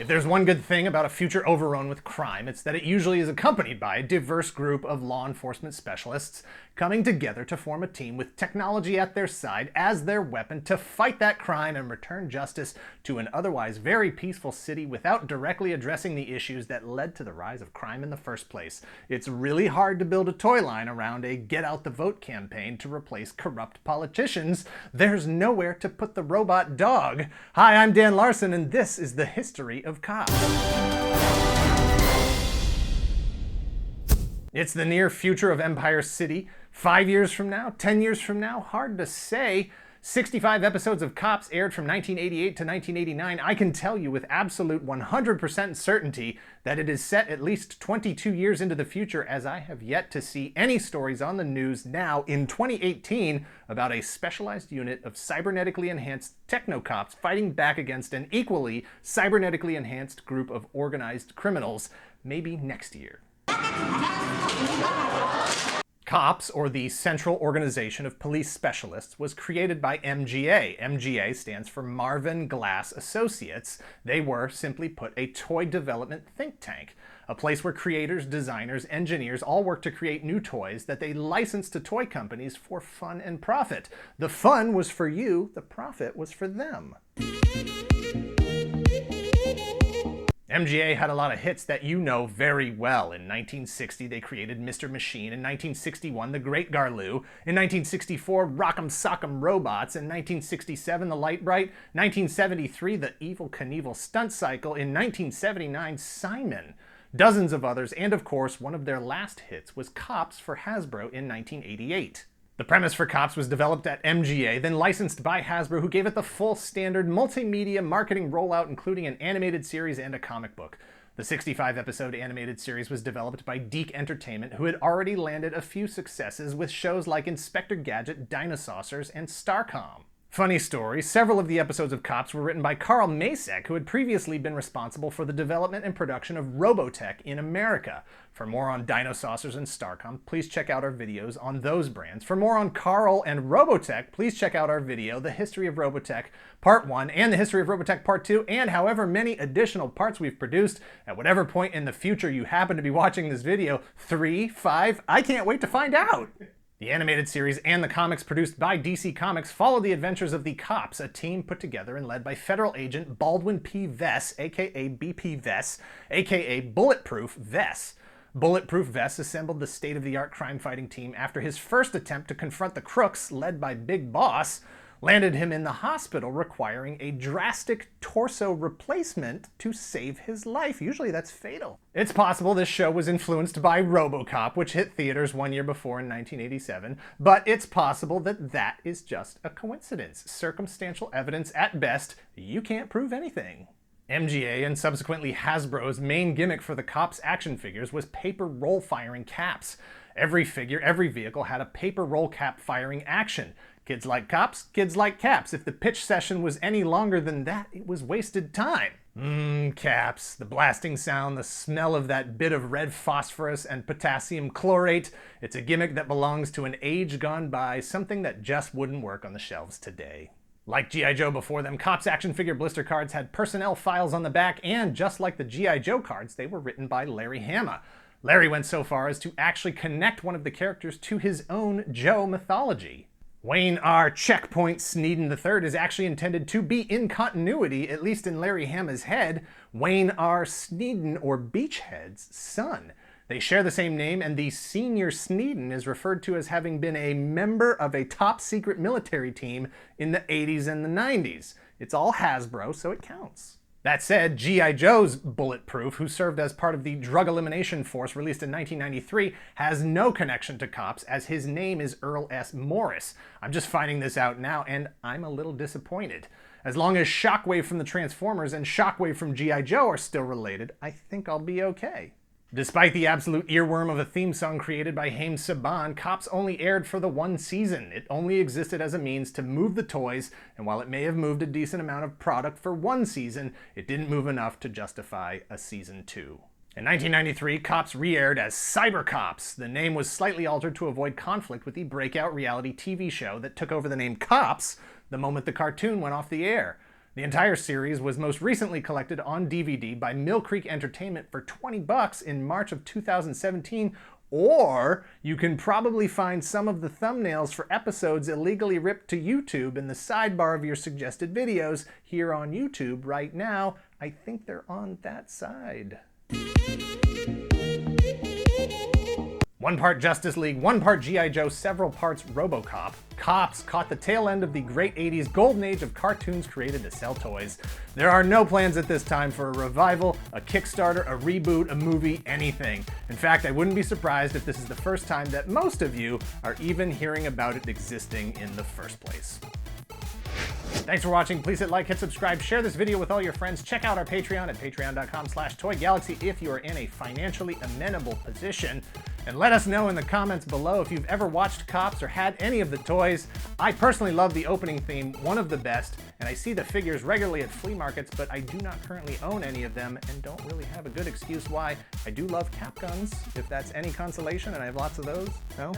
If there's one good thing about a future overrun with crime, it's that it usually is accompanied by a diverse group of law enforcement specialists coming together to form a team with technology at their side as their weapon to fight that crime and return justice to an otherwise very peaceful city without directly addressing the issues that led to the rise of crime in the first place. It's really hard to build a toy line around a get out the vote campaign to replace corrupt politicians. There's nowhere to put the robot dog. Hi, I'm Dan Larson, and this is the history of cops. It's the near future of Empire City. 5 years from now, 10 years from now, hard to say. 65 episodes of Cops aired from 1988 to 1989. I can tell you with absolute 100% certainty that it is set at least 22 years into the future, as I have yet to see any stories on the news now in 2018 about a specialized unit of cybernetically enhanced techno-cops fighting back against an equally cybernetically enhanced group of organized criminals. Maybe next year. C.O.P.S, or the Central Organization of Police Specialists, was created by MGA. MGA stands for Marvin Glass Associates. They were, simply put, a toy development think tank, a place where creators, designers, engineers all work to create new toys that they license to toy companies for fun and profit. The fun was for you, the profit was for them. MGA had a lot of hits that you know very well. In 1960, they created Mr. Machine. In 1961, The Great Garloo. In 1964, Rock'em Sock'em Robots. In 1967, The Light Bright. 1973, The Evel Knievel Stunt Cycle. In 1979, Simon. Dozens of others, and of course, one of their last hits was C.O.P.S for Hasbro in 1988. The premise for C.O.P.S was developed at MGA, then licensed by Hasbro, who gave it the full standard multimedia marketing rollout, including an animated series and a comic book. The 65-episode animated series was developed by Deke Entertainment, who had already landed a few successes with shows like Inspector Gadget, Dinosaucers, and Starcom. Funny story, several of the episodes of C.O.P.S were written by Carl Macek, who had previously been responsible for the development and production of Robotech in America. For more on Dinosaucers and Starcom, please check out our videos on those brands. For more on Carl and Robotech, please check out our video, The History of Robotech Part 1 and The History of Robotech Part 2, and however many additional parts we've produced at whatever point in the future you happen to be watching this video. 3, 5, I can't wait to find out! The animated series and the comics produced by DC Comics follow the adventures of the C.O.P.S, a team put together and led by federal agent Baldwin P. Vess, aka BP Vess, aka Bulletproof Vess. Bulletproof Vess assembled the state-of-the-art crime-fighting team after his first attempt to confront the crooks, led by Big Boss, landed him in the hospital, requiring a drastic torso replacement to save his life. Usually that's fatal. It's possible this show was influenced by Robocop, which hit theaters 1 year before in 1987, but it's possible that that is just a coincidence. Circumstantial evidence at best. You can't prove anything. MGA and subsequently Hasbro's main gimmick for the C.O.P.S action figures was paper roll firing caps. Every figure, every vehicle had a paper roll cap firing action. Kids like C.O.P.S, kids like caps. If the pitch session was any longer than that, it was wasted time. Caps. The blasting sound, the smell of that bit of red phosphorus and potassium chlorate. It's a gimmick that belongs to an age gone by, something that just wouldn't work on the shelves today. Like G.I. Joe before them, C.O.P.S action figure blister cards had personnel files on the back, and just like the G.I. Joe cards, they were written by Larry Hama. Larry went so far as to actually connect one of the characters to his own Joe mythology. Wayne R. Checkpoint Sneeden III is actually intended to be in continuity, at least in Larry Hama's head, Wayne R. Sneeden, or Beachhead's son. They share the same name, and the senior Sneeden is referred to as having been a member of a top-secret military team in the 80s and the 90s. It's all Hasbro, so it counts. That said, G.I. Joe's Bulletproof, who served as part of the Drug Elimination Force released in 1993, has no connection to C.O.P.S as his name is Earl S. Morris. I'm just finding this out now, and I'm a little disappointed. As long as Shockwave from the Transformers and Shockwave from G.I. Joe are still related, I think I'll be okay. Despite the absolute earworm of a theme song created by Haim Saban, C.O.P.S only aired for the one season. It only existed as a means to move the toys, and while it may have moved a decent amount of product for one season, it didn't move enough to justify a season 2. In 1993, C.O.P.S re-aired as Cyber C.O.P.S. The name was slightly altered to avoid conflict with the breakout reality TV show that took over the name C.O.P.S the moment the cartoon went off the air. The entire series was most recently collected on DVD by Mill Creek Entertainment for $20 in March of 2017, or you can probably find some of the thumbnails for episodes illegally ripped to YouTube in the sidebar of your suggested videos here on YouTube right now. I think they're on that side. 1 part Justice League, 1 part G.I. Joe, several parts Robocop. C.O.P.S caught the tail end of the great 80s golden age of cartoons created to sell toys. There are no plans at this time for a revival, a Kickstarter, a reboot, a movie, anything. In fact, I wouldn't be surprised if this is the first time that most of you are even hearing about it existing in the first place. Thanks for watching. Please hit like, hit subscribe, share this video with all your friends. Check out our Patreon at patreon.com/toygalaxy if you are in a financially amenable position. And let us know in the comments below if you've ever watched C.O.P.S or had any of the toys. I personally love the opening theme, one of the best, and I see the figures regularly at flea markets, but I do not currently own any of them and don't really have a good excuse why. I do love cap guns, if that's any consolation, and I have lots of those. No?